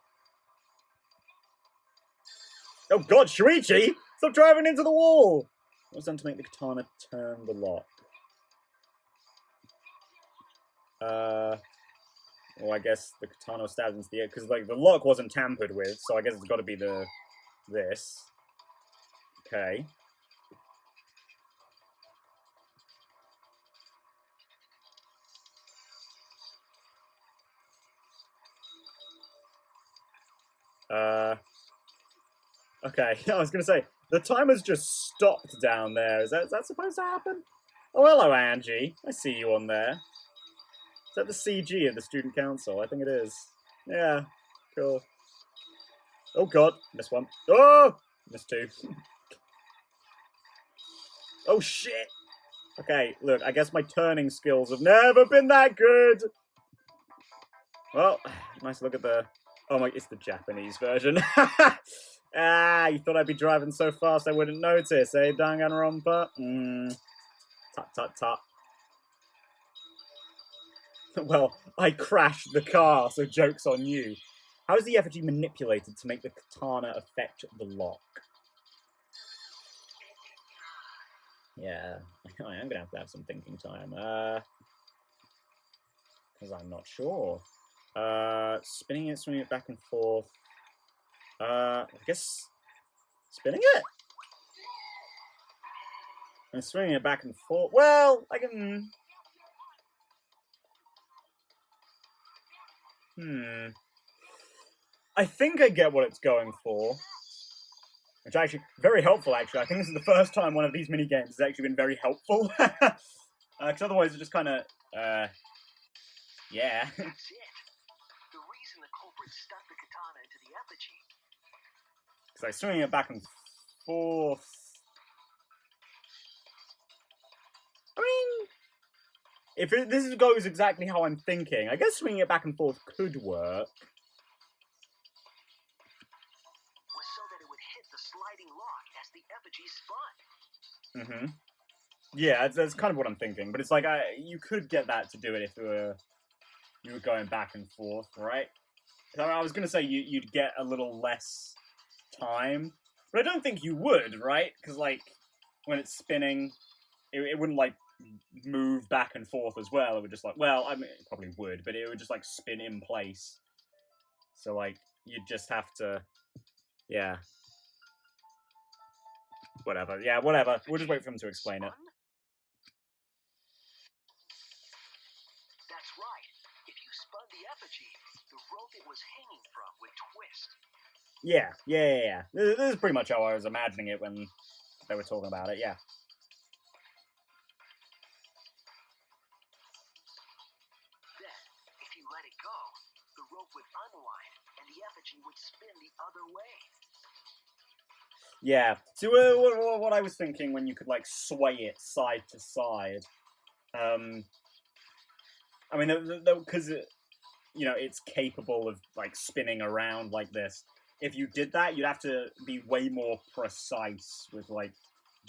Oh god, Shuichi! Stop driving into the wall! What was done to make the katana turn the lock? Well, I guess the katana was stabbed into the air, because, like, the lock wasn't tampered with, so I guess it's got to be this. Okay. Okay, I was gonna say, the timer's just stopped down there. Is that supposed to happen? Oh, hello, Angie. I see you on there. Is that the CG of the Student Council? I think it is. Yeah, cool. Oh god, missed one. Oh! Missed two. Oh shit! Okay, look, I guess my turning skills have never been that good! Well, nice look at the... Oh my, it's the Japanese version. Ah, you thought I'd be driving so fast I wouldn't notice, eh, Danganronpa? Tut. Well, I crashed the car, so joke's on you. How is the effigy manipulated to make the katana affect the lock? Yeah, I am gonna have to have some thinking time. Because I'm not sure. Spinning it, swinging it back and forth. I guess spinning it? And swinging it back and forth. Well, I can... I think I get what it's going for. Which is actually very helpful, actually. I think this is the first time one of these mini-games has actually been very helpful. Because otherwise it's just kind of, yeah. That's it. The reason the culprit stuck the katana into the effigy. Because I'm swinging it back and forth. I mean, if this goes exactly how I'm thinking, I guess swinging it back and forth could work. Was so that it would hit the sliding lock as the effigy spun. Yeah, that's kind of what I'm thinking. But it's like, you could get that to do it if it were you were going back and forth, right? I was gonna say you'd get a little less time, but I don't think you would, right? Because like when it's spinning, it wouldn't like move back and forth as well. It would just like, well, I mean, it probably would, but it would just like spin in place. So like you'd just have to, yeah, whatever. Yeah, whatever. We'll just wait for him to explain it. That's right. If you spun the effigy, the rope it was hanging from would twist. Yeah. This is pretty much how I was imagining it when they were talking about it. Yeah. Then, if you let it go, the rope would unwind and the effigy would spin the other way. Yeah. So what I was thinking when you could like sway it side to side, I mean, because you know it's capable of like spinning around like this. If you did that, you'd have to be way more precise with like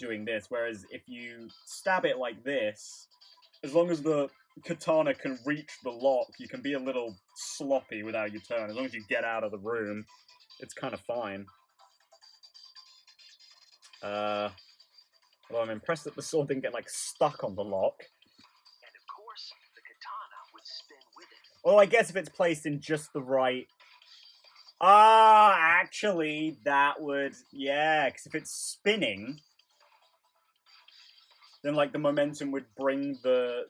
doing this. Whereas if you stab it like this, as long as the katana can reach the lock, you can be a little sloppy with how you turn. As long as you get out of the room, it's kind of fine. Although I'm impressed that the sword didn't get like stuck on the lock. And of course, the katana would spin with it. Well, I guess if it's placed in just the right... actually, that would... Yeah, because if it's spinning, then, like, the momentum would bring the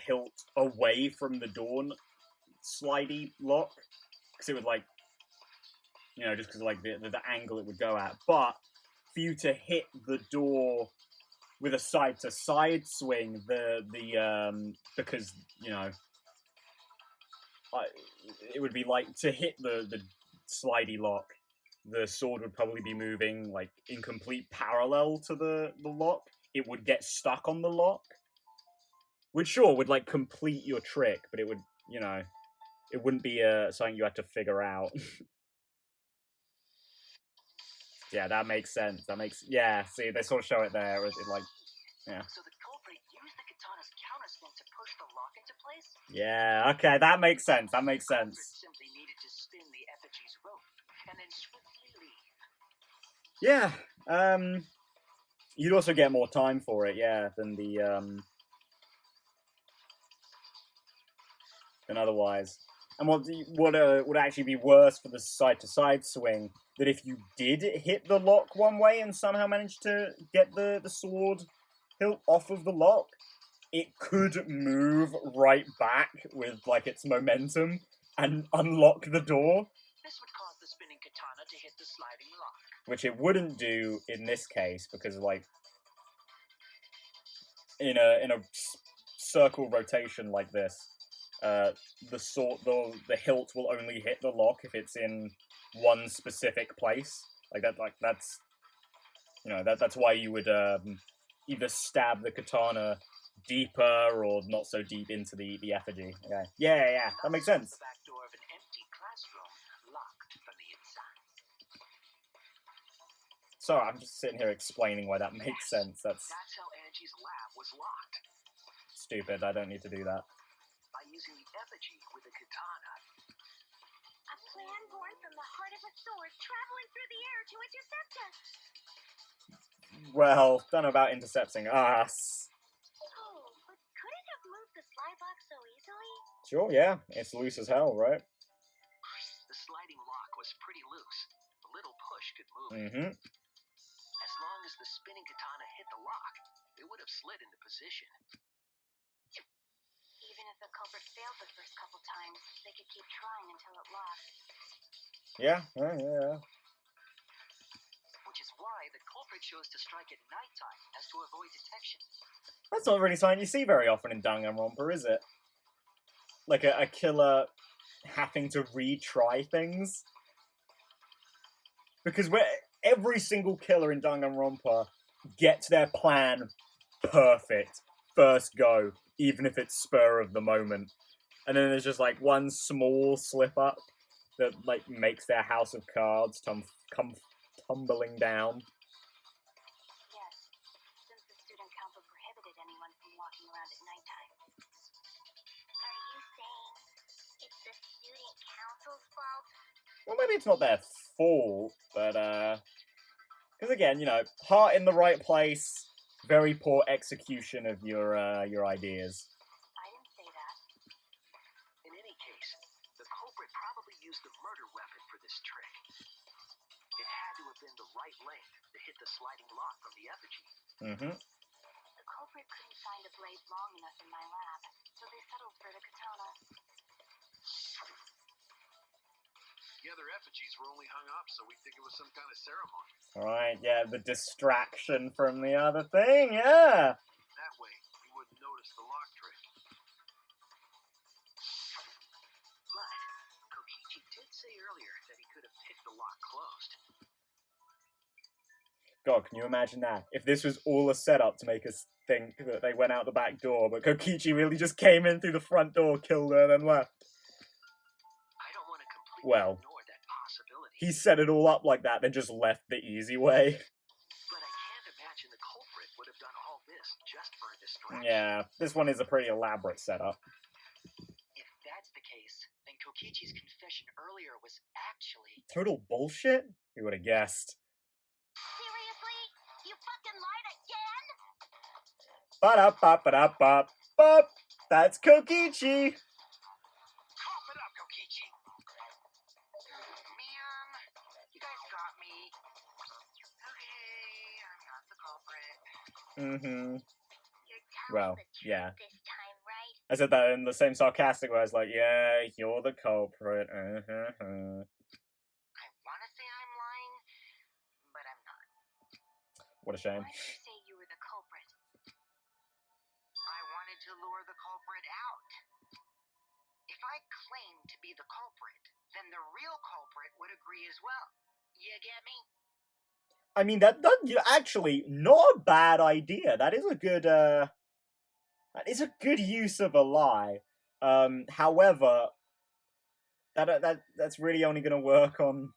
hilt away from the door slidey lock. Because it would, like... You know, just because of, like, the angle it would go at. But, for you to hit the door with a side-to-side swing, because, you know... it would be like to hit the slidey lock, the sword would probably be moving like in complete parallel to the lock. It would get stuck on the lock, which sure would like complete your trick, but it would, you know, it wouldn't be something you had to figure out. Yeah, that makes sense. Yeah. See, they sort of show it there. It like, yeah. So the culprit used the katana's counterspin to push the lock into place? Yeah, okay, that makes sense. That makes sense. The culprit simply needed to spin the effigy's rope and then swiftly leave. Yeah, you'd also get more time for it, yeah, than than otherwise. And what would actually be worse for the side-to-side swing, that if you did hit the lock one way and somehow managed to get the sword hilt off of the lock, it could move right back with, like, its momentum and unlock the door. This would cause the spinning katana to hit the sliding lock. Which it wouldn't do in this case, because, like, in a circle rotation like this, the hilt will only hit the lock if it's in one specific place. That's you know that's why you would either stab the katana deeper or not so deep into the effigy. Okay. Yeah, that makes sense. The back door of an empty classroom locked from the inside. Sorry, I'm just sitting here explaining why that makes sense. That's how Angie's lab was locked. stupid. I don't need to do that. By using the effigy with a katana. A plan born from the heart of a sword traveling through the air to intercept us. Well, don't know about intercepting us. Oh, but could it have moved the slide lock so easily? Sure, yeah. It's loose as hell, right? The sliding lock was pretty loose. A little push could move it. Mm-hmm. As long as the spinning katana hit the lock, it would have slid into position. Even if the culprit failed the first couple times, they could keep trying until it locked. Yeah. Which is why the culprit chose to strike at nighttime as to avoid detection. That's not really something you see very often in Danganronpa, is it? Like a killer having to retry things? Because every single killer in Danganronpa gets their plan perfect. First go, even if it's spur of the moment. And then there's just like one small slip up that like makes their house of cards come tumbling down. Yes, since the student council prohibited anyone from walking around at nighttime. Are you saying Well, maybe it's not their fault, but, because again, you know, heart in the right place, very poor execution of your ideas. I didn't say that. In any case, the culprit probably used the murder weapon for this trick. It had to have been the right length to hit the sliding lock from the effigy. Mm-hmm. The culprit couldn't find a blade long enough in my lab, so they settled for the katana. The other effigies were only hung up, so we think it was some kind of ceremony. Alright, yeah, the distraction from the other thing, yeah! That way, we wouldn't notice the lock trick. But Kokichi did say earlier that he could have picked the lock closed. God, can you imagine that? If this was all a setup to make us think that they went out the back door, but Kokichi really just came in through the front door, killed her, and then left. I don't want to completely Well, ignore that possibility. he set it all up like that, then just left the easy way. But I can't imagine the culprit would have done all this just for a distraction. Yeah, this one is a pretty elaborate setup. If that's the case, then Kokichi's confession earlier was actually... Total bullshit? Who would have guessed? Seriously? You fucking lied again? Ba-da-ba-ba-da-ba-ba. That's Kokichi! Cough it up, Kokichi! Man, you guys got me. Okay, I'm not the culprit. Mm-hmm. You're telling Well, the truth yeah. this time, right? I said that in the same sarcastic way. I was like, yeah, you're the culprit. I want to say I'm lying, but I'm not. What a shame. Why did you say you were the culprit? I wanted to lure the culprit out. If I claimed to be the culprit, then the real culprit would agree as well. You get me? I mean, that's actually not a bad idea. That is a good, use of a lie. However, that's really only going to work on,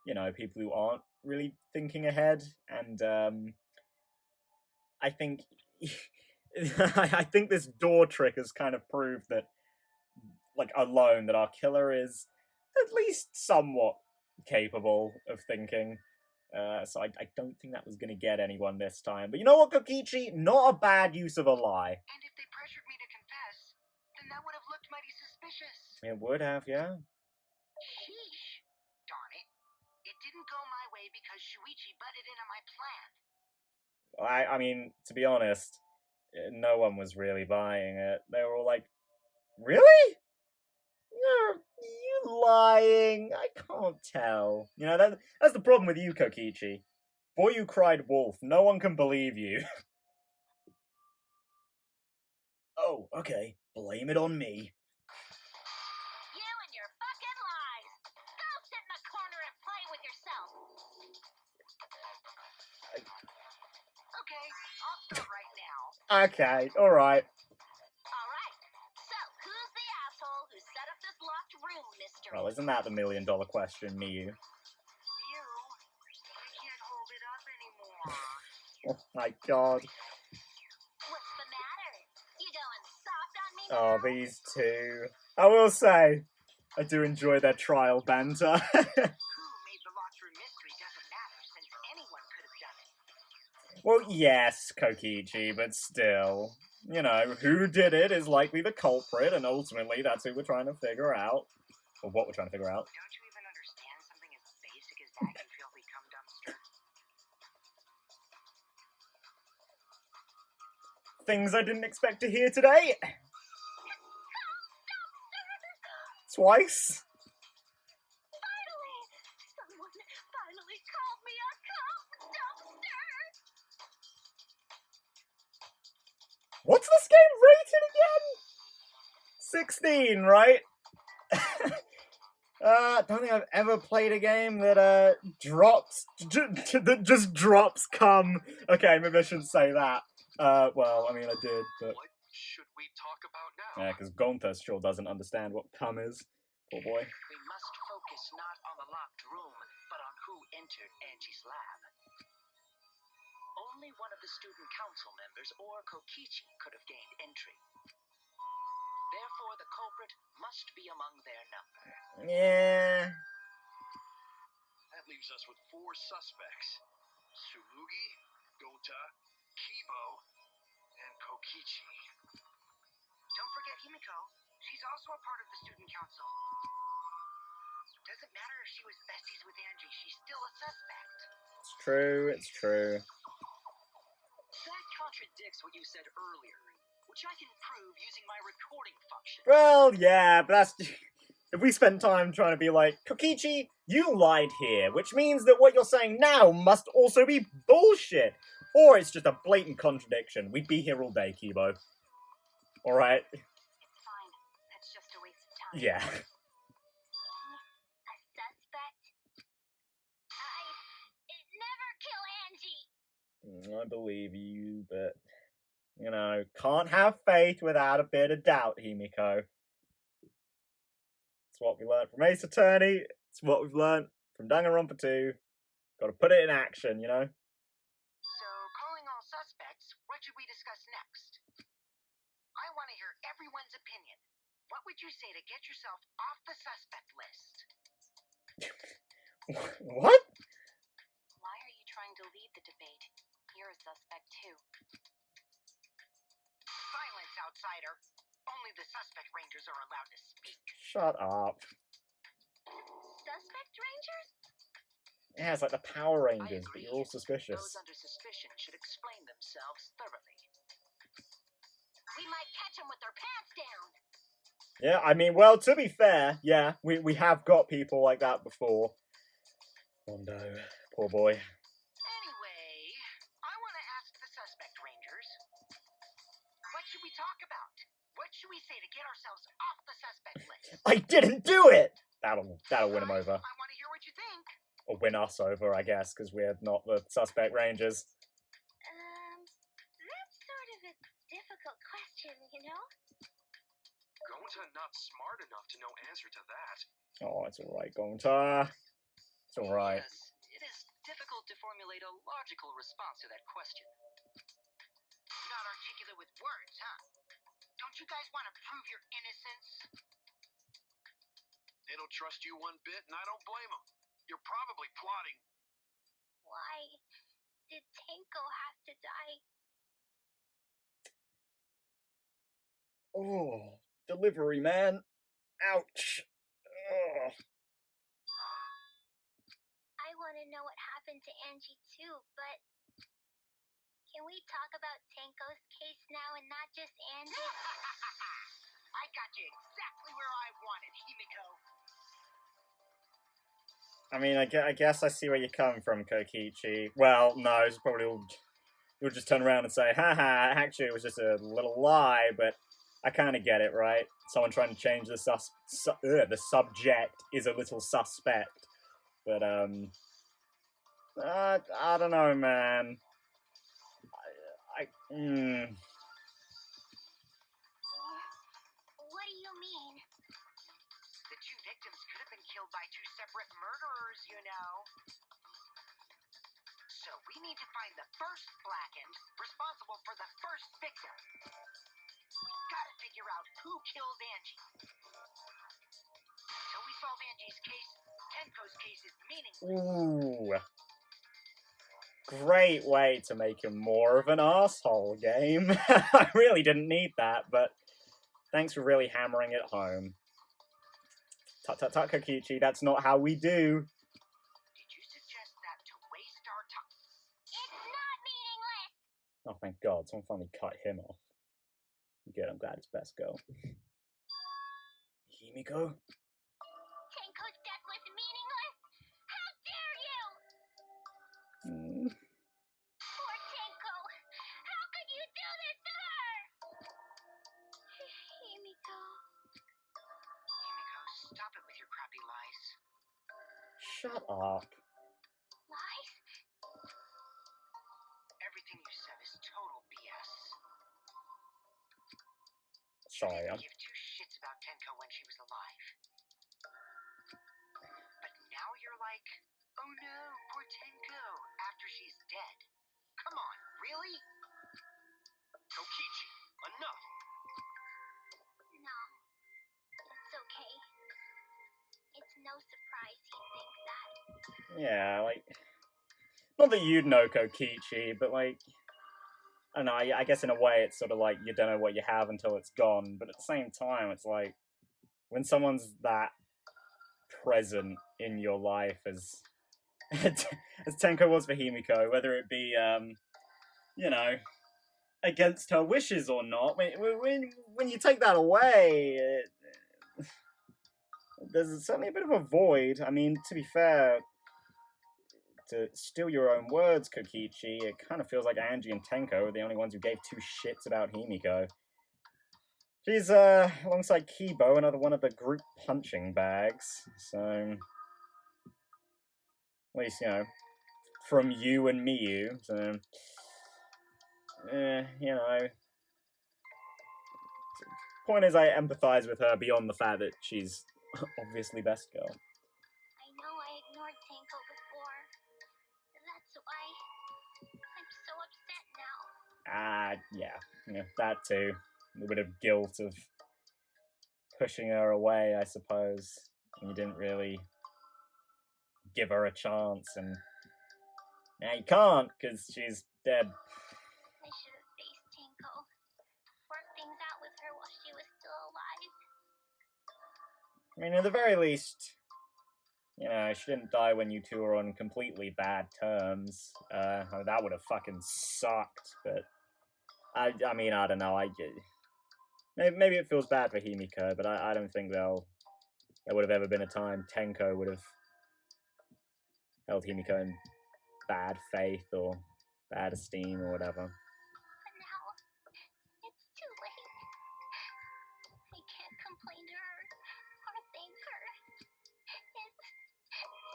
you know, people who aren't really thinking ahead, and I think, I think this door trick has kind of proved that, like, alone, that our killer is at least somewhat capable of thinking. So I don't think that was going to get anyone this time. But you know what, Kokichi? Not a bad use of a lie. And if they pressured me to confess, then that would have looked mighty suspicious. It would have, yeah. Sheesh. Darn it. It didn't go my way because Shuichi butted in on my plan. I mean, to be honest, no one was really buying it. They were all like, really? You lying? I can't tell. You know, that's the problem with you, Kokichi. Boy, you cried wolf. No one can believe you. Oh, okay. Blame it on me. You and your fucking lies. Go sit in the corner and play with yourself. Okay, I'll start right now. Okay, alright. All right. So, who's the asshole who set up this locked room mystery? Well, isn't that the $1,000,000 question, Miyu? You. I can't hold it up anymore. Oh my god. What's the matter? You going soft on me now? Oh, these two. I will say, I do enjoy their trial banter. Who made the locked room mystery doesn't matter since anyone could have done it. Well, yes, Kokichi, but still. You know, who did it is likely the culprit, and ultimately that's who we're trying to figure out. Or what we're trying to figure out. Don't you even understand something as basic as that, you filthy cum dumpster? Things I didn't expect to hear today. Twice. Finally! Someone finally called me a cum dumpster! What's this game rated again? 16, right? Don't think I've ever played a game that that just drops cum. Okay, maybe I shouldn't say that. Well, I mean I did, but What should we talk about now? yeah, because Gonta sure doesn't understand what cum is. Poor boy. We must focus not on the locked room, but on who entered Angie's lab. Only one of the student council members or Kokichi could have gained entry. Therefore, the culprit must be among their number. Yeah. That leaves us with 4 suspects. Tsumugi, Gonta, Kibo, and Kokichi. Don't forget Himiko. She's also a part of the student council. Doesn't matter if she was besties with Angie, she's still a suspect. It's true, it's true. That contradicts what you said earlier, which I can prove using my recording function. Well, yeah, but that's... If we spent time trying to be like, Kokichi, you lied here, which means that what you're saying now must also be bullshit. Or it's just a blatant contradiction. We'd be here all day, Kibo. Alright? It's fine. That's just a waste of time. Yeah. A suspect? I'd never kill Angie. I believe you, but... You know, can't have faith without a bit of doubt, Himiko. It's what we learned from Ace Attorney. It's what we've learned from Danganronpa 2. Gotta put it in action, you know? So, calling all suspects, what should we discuss next? I want to hear everyone's opinion. What would you say to get yourself off the suspect list? What? Why are you trying to lead the debate? You're a suspect too. Silence, outsider. Only the suspect rangers are allowed to speak. Shut up. Suspect rangers? Yeah, it's like the Power I Rangers, but agree. you're all suspicious. Those under suspicion should explain themselves thoroughly. We might catch them with their pants down. Yeah, I mean, well, to be fair, yeah, we have got people like that before. Mondo, poor boy. Anyway, I want to ask the suspect rangers. What should we talk about? What should we say to get ourselves off the suspect list? I didn't do it! That'll win him over. I want to hear what you think. Or win us over, I guess, because we're not the suspect rangers. That's sort of a difficult question, you know? Gonta not smart enough to know answer to that. Oh, it's alright, Gonta. It's alright. Yes, it is difficult to formulate a logical response to that question. Not articulate with words, huh? Don't you guys want to prove your innocence? They don't trust you one bit, and I don't blame them. You're probably plotting. Why did Tenko have to die? Oh, delivery, man. Ouch. Ugh. I want to know what happened to Angie too, but can we talk about Tenko's case now and not just Angie? I got you exactly where I wanted, Himiko. I mean, I guess I see where you're coming from, Kokichi. Well, no, it's probably you'll just turn around and say, haha, actually it was just a little lie, but I kind of get it, right? Someone trying to change the the subject is a little suspect. But, I don't know, man. What do you mean? The 2 victims could have been killed by 2 separate murderers, you know. So we need to find the first blackened responsible for the first victim. We gotta figure out who killed Angie. Until we solve Angie's case, Tenko's case is meaningless. Ooh. Great way to make him more of an asshole, game. I really didn't need that, but thanks for really hammering it home. Tut tut tut, Kokichi, that's not how we do. Did you suggest that to waste our time? It's not meaningless! Oh, thank God, someone finally cut him off. Good, I'm glad it's best girl. Himiko? Tenko's death was meaningless? How dare you! Poor Tenko! How could you do this to her? Himiko. Himiko, stop it with your crappy lies. Shut up. Lies? Everything you said is total BS. Sorry, I I'm... didn't give 2 shits about Tenko when she was alive. But now you're like, oh no, poor Tenko, after she's dead. Come on, really? Kokichi, enough! No. It's okay. It's no surprise you think that. Yeah, like, not that you'd know Kokichi, but like, I don't know, I guess in a way it's sort of like you don't know what you have until it's gone, but at the same time, it's like, when someone's that present in your life as as Tenko was for Himiko, whether it be, you know, against her wishes or not, when you take that away, there's certainly a bit of a void. I mean, to be fair, to steal your own words, Kokichi, it kind of feels like Angie and Tenko are the only ones who gave two shits about Himiko. She's, alongside Kibo, another one of the group punching bags, so... At least, you know, from you and Miyu, so... you know... Point is, I empathize with her beyond the fact that she's obviously best girl. I know I ignored Tenko before. That's why I'm so upset now. Yeah, that too. A little bit of guilt of pushing her away, I suppose. And you didn't really give her a chance, and now you can't, because she's dead. I should have faced Tenko. Worked things out with her while she was still alive. I mean, at the very least, you know, she didn't die when you two were on completely bad terms. That would have fucking sucked, but... I mean, I don't know, maybe it feels bad for Himiko, but I don't think there would have ever been a time Tenko would have held Himiko in bad faith or bad esteem or whatever. But now, it's too late. I can't complain to her or thank her. It's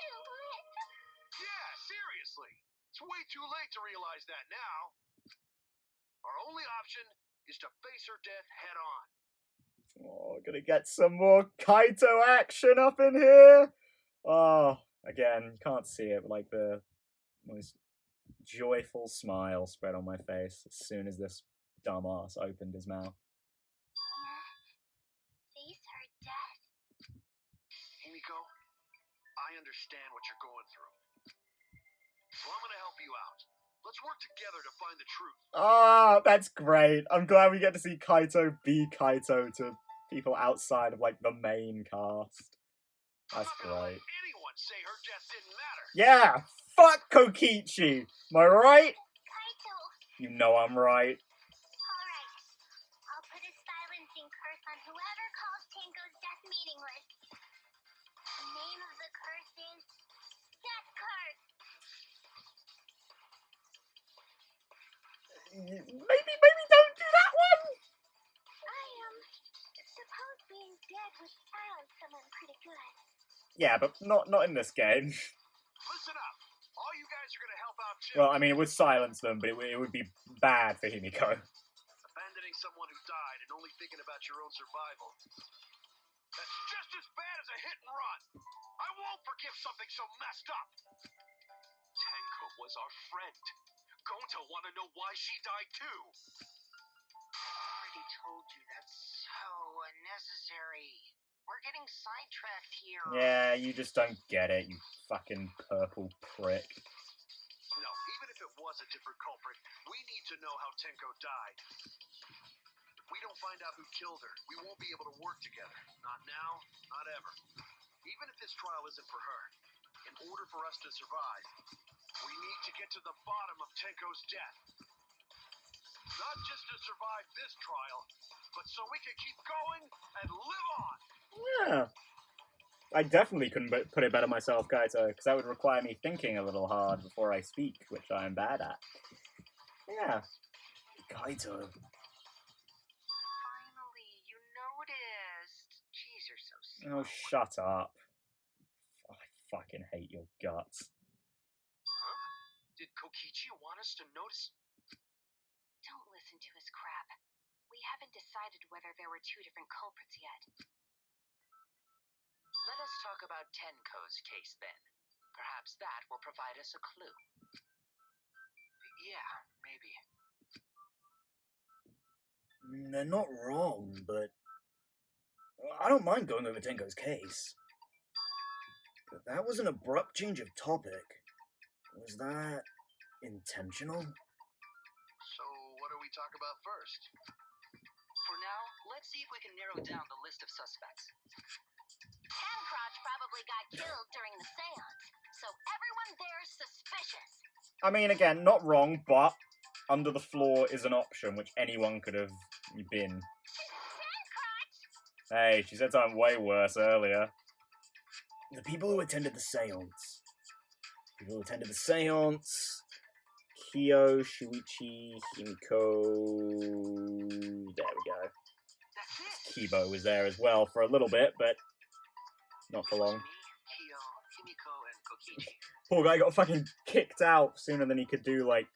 too late. Yeah, seriously. It's way too late to realize that now. Our only option is to face her death head on. Oh, gonna get some more Kaito action up in here. Oh, again, you can't see it, but like the most joyful smile spread on my face as soon as this dumbass opened his mouth. Face her death? Himiko, I understand what you're going through. So I'm gonna help you out. Let's work together to find the truth. Ah, that's great. I'm glad we get to see Kaito be Kaito to people outside of, like, the main cast. That's I'm not gonna great. let anyone say her death didn't matter. Yeah, fuck Kokichi. Am I right? Kaito! You know I'm right. Alright. I'll put a silencing curse on whoever calls Tenko's death meaningless. The name of the curse is Death Curse! Maybe don't do that one! I suppose being dead would silence someone pretty good. Yeah, but not in this game. Listen up. All you guys are gonna help out too. Well, I mean, it would silence them, but it would be bad for Himiko. Abandoning someone who died and only thinking about your own survival. That's just as bad as a hit and run. I won't forgive something so messed up. Tenko was our friend. Gonta want to know why she died too. I already told you that's so unnecessary. We're getting sidetracked here. Yeah, you just don't get it, you fucking purple prick. No, even if it was a different culprit, we need to know how Tenko died. If we don't find out who killed her, we won't be able to work together. Not now, not ever. Even if this trial isn't for her, in order for us to survive, we need to get to the bottom of Tenko's death. Not just to survive this trial, but so we can keep going and live on. Yeah. I definitely couldn't put it better myself, Kaito, because that would require me thinking a little hard before I speak, which I am bad at. Yeah. Kaito. Finally, you noticed. Jeez, you're so slow. Oh, shut up. I fucking hate your guts. Did Kokichi want us to notice? Don't listen to his crap. We haven't decided whether there were two different culprits yet. Let us talk about Tenko's case then. Perhaps that will provide us a clue. Yeah, maybe. They're not wrong, but I don't mind going over Tenko's case. But that was an abrupt change of topic. Was that intentional? So, what do we talk about first? For now, let's see if we can narrow down the list of suspects. Handcrotch probably got killed during the seance, so everyone there's suspicious. I mean, again, not wrong, but under the floor is an option which anyone could have been. Handcrotch! Hey, she said something way worse earlier. The people who attended the seance. Kyo, Shuichi, Himiko. There we go. That's it. Kibo was there as well for a little bit, but not for long. Me, Kyo, Himiko, and Kokichi. Poor guy got fucking kicked out sooner than he could do, like,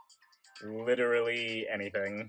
literally anything.